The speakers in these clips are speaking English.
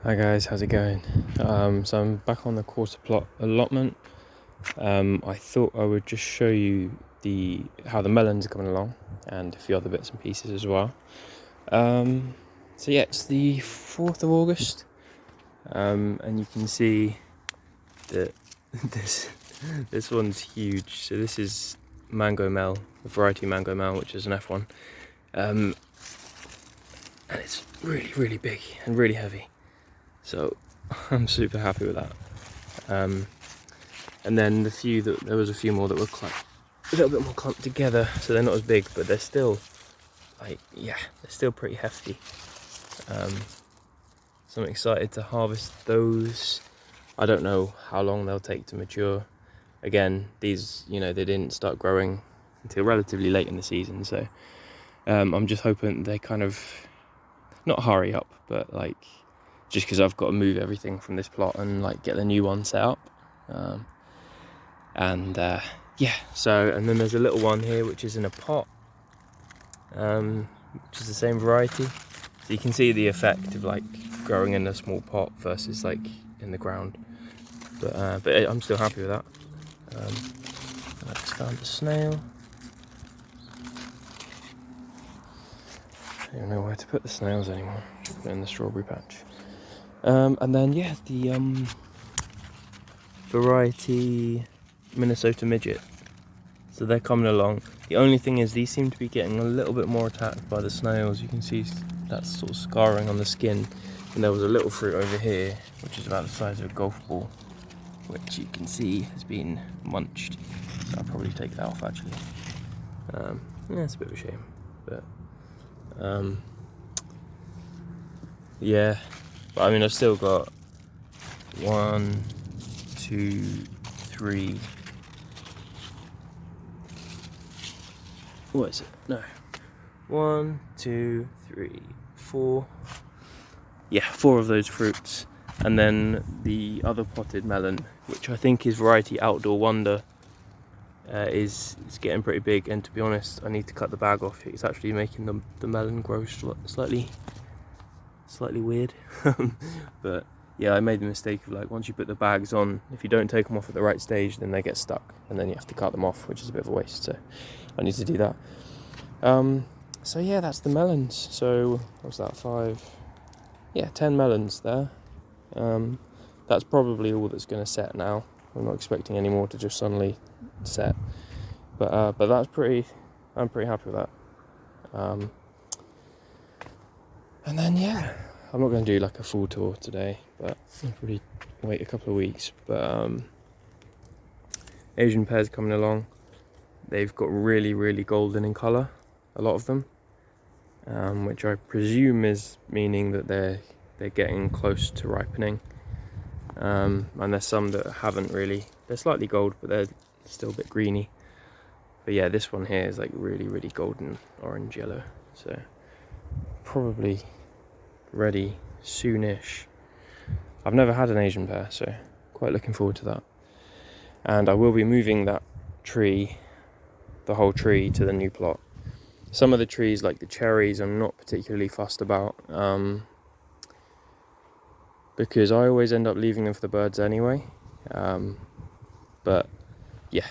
Hi guys, how's it going? So I'm back on the quarter plot allotment. I thought I would just show you how the melons are coming along and a few other bits and pieces as well. So yeah, it's the 4th of August, and you can see that this one's huge. So this is Mango Mel, the variety Mango Mel, which is an F1, and it's really big and really heavy. So I'm super happy with that. And then there was a few more that were quite a little bit more clumped together, so they're not as big, but they're still they're still pretty hefty. So I'm excited to harvest those. I don't know how long they'll take to mature. Again, these, they didn't start growing until relatively late in the season, so I'm just hoping they kind of not hurry up, but just because I've got to move everything from this plot and get the new one set up. And then there's a little one here which is in a pot, which is the same variety. So you can see the effect of growing in a small pot versus in the ground. But I'm still happy with that. I just found a snail. I don't know where to put the snails anymore. Should put it in the strawberry patch. And then the variety Minnesota midget. So they're coming along. The only thing is these seem to be getting a little bit more attacked by the snails. You can see that sort of scarring on the skin. And there was a little fruit over here, which is about the size of a golf ball, which you can see has been munched. So I'll probably take that off actually. It's a bit of a shame, but but I mean I've still got 1, 2, 3. What is it? No. 1, 2, 3, 4. Yeah, 4 of those fruits. And then the other potted melon, which I think is variety Outdoor Wonder, is getting pretty big. And to be honest, I need to cut the bag off. It's actually making the melon grow slightly weird. But yeah, I made the mistake of once you put the bags on, if you don't take them off at the right stage, then they get stuck, and then you have to cut them off, which is a bit of a waste. So I need to do that. So yeah, that's the melons. So what's that? 5? Yeah, 10 melons there. That's probably all that's going to set now. I'm not expecting any more to just suddenly set. But I'm pretty happy with that. And then I'm not going to do a full tour today, but I'll probably wait a couple of weeks. But Asian pears coming along. They've got really golden in colour, a lot of them, which I presume is meaning that they're getting close to ripening. And there's some that haven't really. They're slightly gold, but they're still a bit greeny. But yeah, this one here is really golden orange yellow. So probably ready soonish. I've never had an Asian pear, so quite looking forward to that. And I will be moving that tree, the whole tree, to the new plot. Some of the trees, like the cherries, I'm not particularly fussed about, because I always end up leaving them for the birds anyway. But yeah,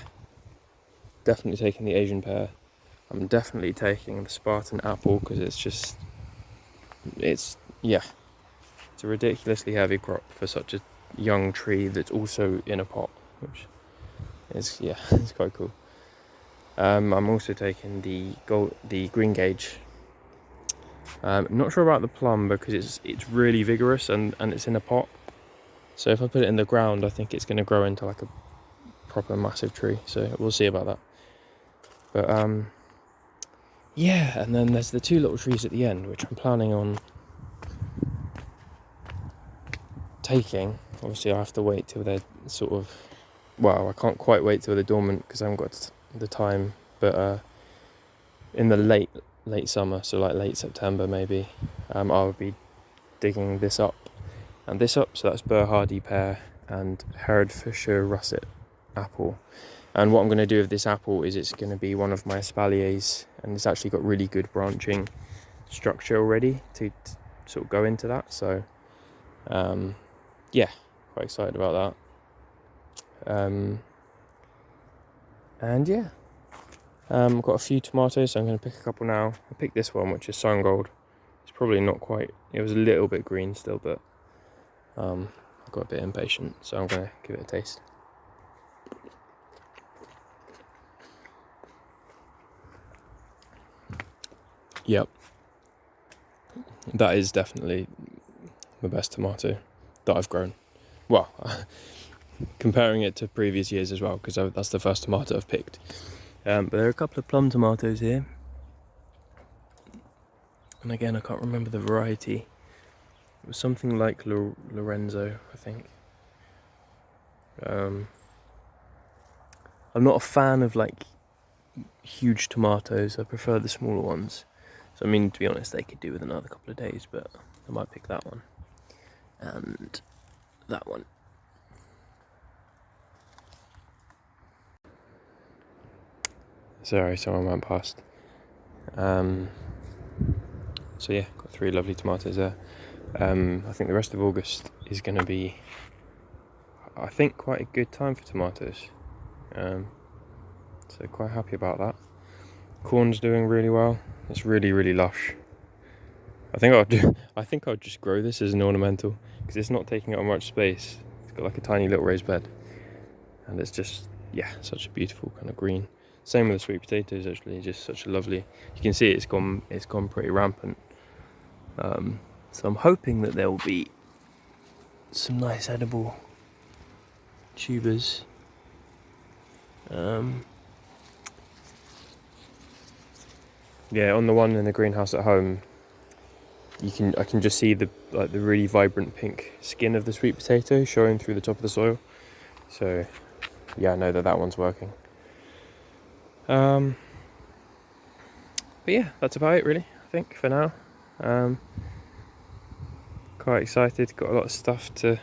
definitely taking the Asian pear. I'm definitely taking the Spartan apple, because it's a ridiculously heavy crop for such a young tree that's also in a pot, which is it's quite cool. I'm also taking the green gauge. I'm not sure about the plum, because it's really vigorous and it's in a pot. So if I put it in the ground, I think it's going to grow into a proper massive tree. So we'll see about that. But and then there's the 2 little trees at the end, which I'm planning on taking. Obviously I have to wait till they're I can't quite wait till they're dormant because I haven't got the time, but in the late summer, so late September maybe, I'll be digging this up and this up. So that's Burr Hardy pear and Herefordshire russet apple. And what I'm going to do with this apple is it's going to be one of my espaliers, and it's actually got really good branching structure already to sort of go into that. So Yeah, quite excited about that. And yeah, I've got a few tomatoes, so I'm going to pick a couple now. I picked this one, which is sun gold. It's probably not quite, it was a little bit green still, but I got a bit impatient, so I'm going to give it a taste. Yep, that is definitely the best tomato that I've grown. Well, comparing it to previous years as well, because that's the first tomato I've picked. But there are a couple of plum tomatoes here. And again, I can't remember the variety. It was something like Lorenzo, I think. I'm not a fan of like huge tomatoes. I prefer the smaller ones. So I mean, to be honest, they could do with another couple of days, but I might pick that one. And that one. Sorry, someone went past. So yeah, got 3 lovely tomatoes there. I think the rest of August is going to be, I think, quite a good time for tomatoes. So quite happy about that. Corn's doing really well. It's really, really lush. I think I'll just grow this as an ornamental, because it's not taking up much space. It's got like a tiny little raised bed, and it's just, yeah, such a beautiful kind of green. Same with the sweet potatoes, actually, just such a lovely. You can see it's gone pretty rampant. So I'm hoping that there will be some nice edible tubers. Yeah, on the one in the greenhouse at home, I can just see the really vibrant pink skin of the sweet potato showing through the top of the soil. So yeah, I know that one's working. But yeah, that's about it really, I think, for now. Quite excited, got a lot of stuff to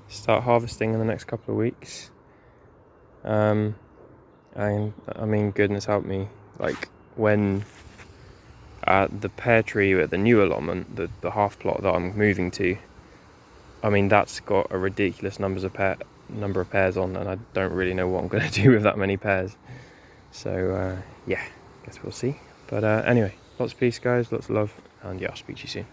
start harvesting in the next couple of weeks. And I mean, goodness help me, like when the pear tree at the new allotment, the half plot that I'm moving to, I mean, that's got a ridiculous number of pears on, and I don't really know what I'm going to do with that many pears. So yeah, guess we'll see. But anyway, lots of peace guys, lots of love, and yeah, I'll speak to you soon.